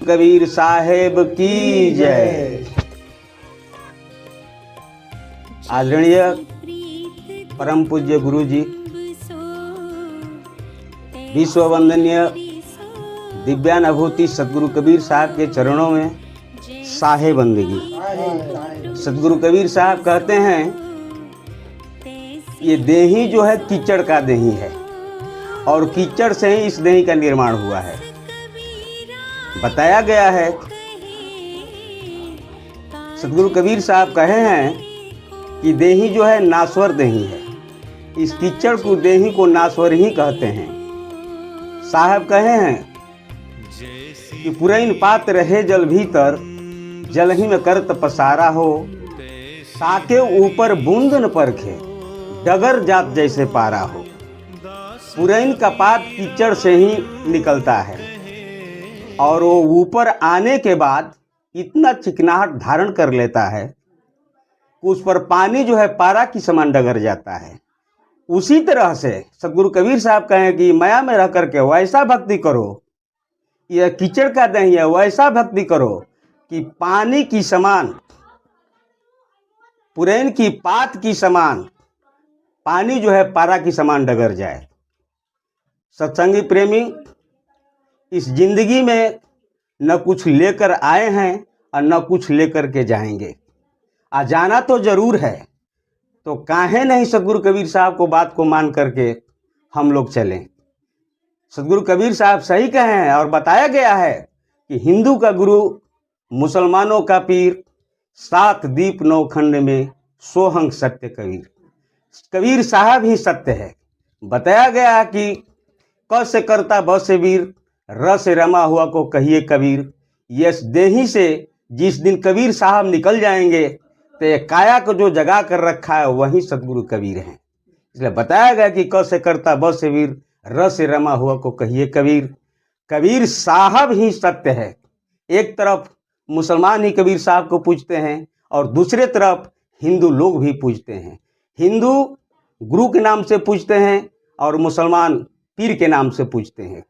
कबीर साहेब की जय। आदरणीय परम पूज्य गुरु जी, विश्व वंदनीय दिव्यानुभूति सदगुरु कबीर साहब के चरणों में साहे बंदगी। सदगुरु कबीर साहब कहते हैं ये देही जो है कीचड़ का देही है और कीचड़ से ही इस देही का निर्माण हुआ है। बताया गया है, सदगुरु कबीर साहब कहे हैं कि देही जो है नाश्वर देही है। इस कीचड़ को देही को नाश्वर ही कहते हैं। साहब कहे हैं कि पुरैन पात रहे जल भीतर, जल ही में करत पसारा हो, ताके ऊपर बूंद न परखे, डगर जात जैसे पारा हो। पुरैन का पात कीचड़ से ही निकलता है और वो ऊपर आने के बाद इतना चिकनाहट धारण कर लेता है कि उस पर पानी जो है पारा की समान डगर जाता है। उसी तरह से सदगुरु कबीर साहब कहें कि माया में रह करके वैसा भक्ति करो, यह कीचड़ का दही है, वैसा भक्ति करो कि पानी की समान, पुरैन की पात की समान पानी जो है पारा की समान डगर जाए। सत्संगी प्रेमी, इस जिंदगी में न कुछ लेकर आए हैं और न कुछ लेकर के जाएंगे। जाना तो जरूर है, तो काहे नहीं सदगुरु कबीर साहब को बात को मान करके हम लोग चलें। सदगुरु कबीर साहब सही कहे हैं और बताया गया है कि हिंदू का गुरु, मुसलमानों का पीर, 7 दीप 9 खंड में सोहंग सत्य कबीर। कबीर साहब ही सत्य है। बताया गया कि क से करता ब से वीर, र से रमा हुआ को कहिए कबीर। यस देही से जिस दिन कबीर साहब निकल जाएंगे तो ये काया को जो जगा कर रखा है वही सदगुरु कबीर हैं। इसलिए बताया गया कि क से करता ब से वीर, र से रमा हुआ को कहिए कबीर। कबीर साहब ही सत्य है। एक तरफ मुसलमान ही कबीर साहब को पूजते हैं और दूसरे तरफ हिंदू लोग भी पूजते हैं। हिंदू गुरु के नाम से पूजते हैं और मुसलमान पीर के नाम से पूजते हैं।